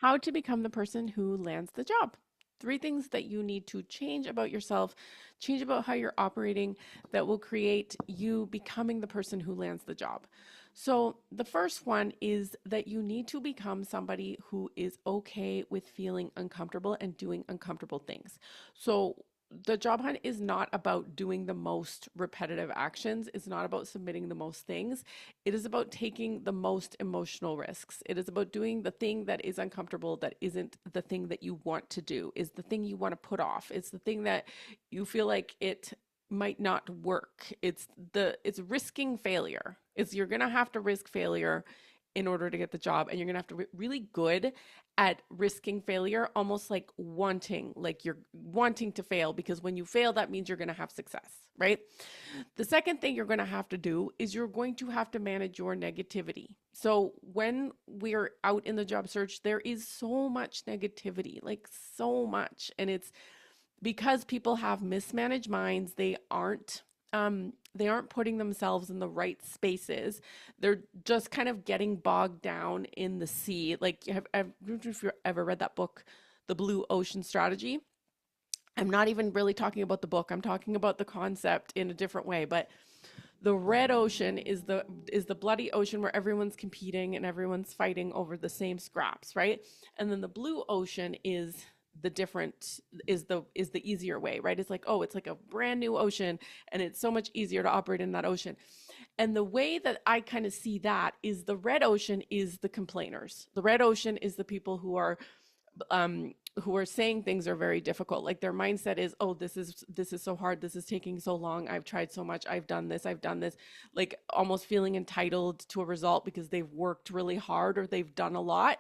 How to become the person who lands the job. Three things that you need to change about yourself, change about how you're operating that will create you becoming the person who lands the job. So, the first one is that you need to become somebody who is okay with feeling uncomfortable and doing uncomfortable things. So, the job hunt is not about doing the most repetitive actions. It's not about submitting the most things. It is about taking the most emotional risks. It is about doing the thing that is uncomfortable, that isn't the thing that you want to do, is the thing you want to put off. It's the thing that you feel like it might not work. It's risking failure. It's you're going to have to risk failure in order to get the job, and you're going to have to be really good at risking failure, almost like you're wanting to fail, because when you fail that means you're going to have success, right? The second thing you're going to have to do is you're going to have to manage your negativity. So when we're out in the job search, there is so much negativity, like so much, and it's because people have mismanaged minds. They aren't putting themselves in the right spaces. They're just kind of getting bogged down in the sea. Like, I don't know if you've ever read that book, The Blue Ocean Strategy. I'm not even really talking about the book. I'm talking about the concept in a different way. But the red ocean is the bloody ocean where everyone's competing and everyone's fighting over the same scraps, right? And then the blue ocean is the different is the easier way, right? It's like, oh, it's like a brand new ocean, and it's so much easier to operate in that ocean. And the way that I kind of see that is the red ocean is the complainers. The red ocean is the people who are saying things are very difficult. Like, their mindset is, oh, this is so hard, this is taking so long, I've tried so much, I've done this, like almost feeling entitled to a result because they've worked really hard or they've done a lot.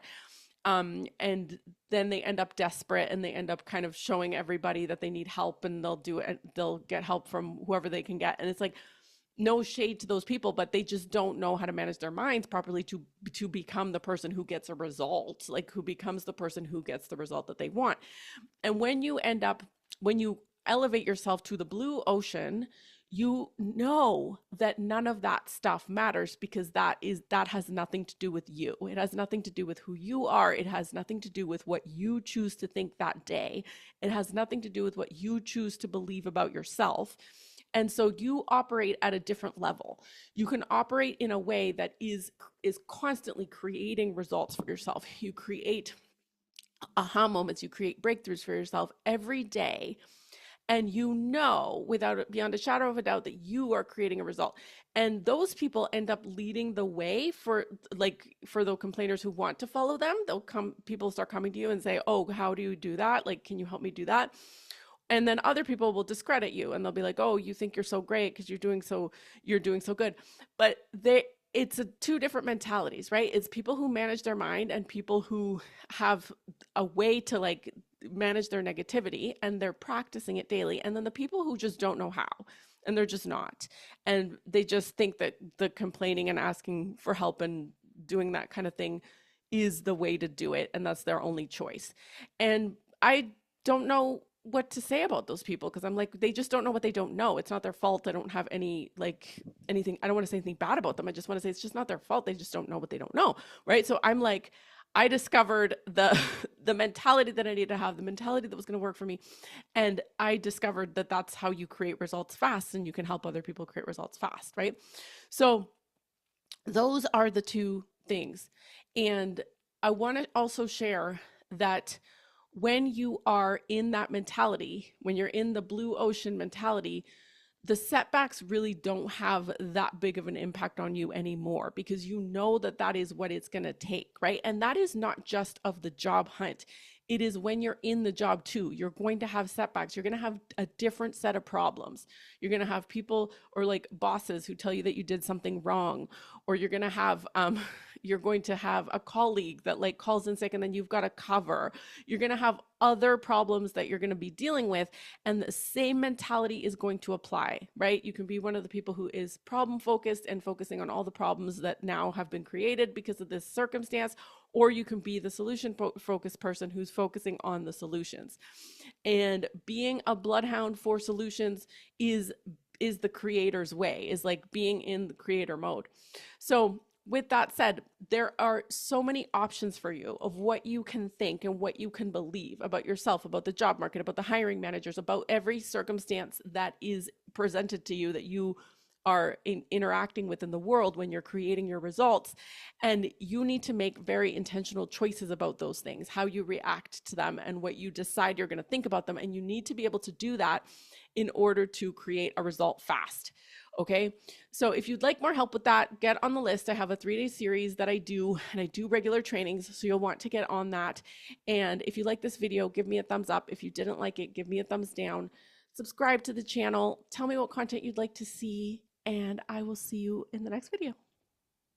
And then they end up desperate, and they end up kind of showing everybody that they need help, and they'll do it, they'll get help from whoever they can get. And it's like, no shade to those people, but they just don't know how to manage their minds properly to become the person who gets a result, like who becomes the person who gets the result that they want. And when you elevate yourself to the blue ocean, you know that none of that stuff matters, because that has nothing to do with you. It has nothing to do with who you are. It has nothing to do with what you choose to think that day. It has nothing to do with what you choose to believe about yourself. And so you operate at a different level. You can operate in a way that is constantly creating results for yourself. You create aha moments, you create breakthroughs for yourself every day, and you know without beyond a shadow of a doubt that you are creating a result. And those people end up leading the way for the complainers who want to follow them. People start coming to you and say, oh, how do you do that? Like, can you help me do that? And then other people will discredit you, and they'll be like, oh, you think you're so great because you're doing so good. But it's two different mentalities, right? It's people who manage their mind and people who have a way to like manage their negativity, and they're practicing it daily. And then the people who just don't know how, and they're just not. And they just think that the complaining and asking for help and doing that kind of thing is the way to do it, and that's their only choice. And I don't know what to say about those people, because I'm like, they just don't know what they don't know. It's not their fault. I don't have anything. I don't want to say anything bad about them. I just want to say it's just not their fault. They just don't know what they don't know, right? So I'm like, I discovered the mentality that I needed to have, the mentality that was going to work for me, and I discovered that that's how you create results fast, and you can help other people create results fast, right? So those are the two things. And I want to also share that when you are in that mentality, when you're in the blue ocean mentality, the setbacks really don't have that big of an impact on you anymore, because you know that that is what it's going to take, right? And that is not just of the job hunt. It is when you're in the job too. You're going to have setbacks. You're going to have a different set of problems. You're going to have people or like bosses who tell you that you did something wrong, or you're going to have a colleague that like calls in sick and then you've got to cover. You're going to have other problems that you're going to be dealing with, and the same mentality is going to apply, right? You can be one of the people who is problem focused and focusing on all the problems that now have been created because of this circumstance, or you can be the solution focused person who's focusing on the solutions. And being a bloodhound for solutions is the creator's way, is like being in the creator mode. So with that said, there are so many options for you of what you can think and what you can believe about yourself, about the job market, about the hiring managers, about every circumstance that is presented to you that you are interacting with in the world when you're creating your results. And you need to make very intentional choices about those things, how you react to them and what you decide you're going to think about them. And you need to be able to do that in order to create a result fast. Okay. So if you'd like more help with that, get on the list. I have a 3-day series that I do, and I do regular trainings. So you'll want to get on that. And if you like this video, give me a thumbs up. If you didn't like it, give me a thumbs down. Subscribe to the channel. Tell me what content you'd like to see, and I will see you in the next video.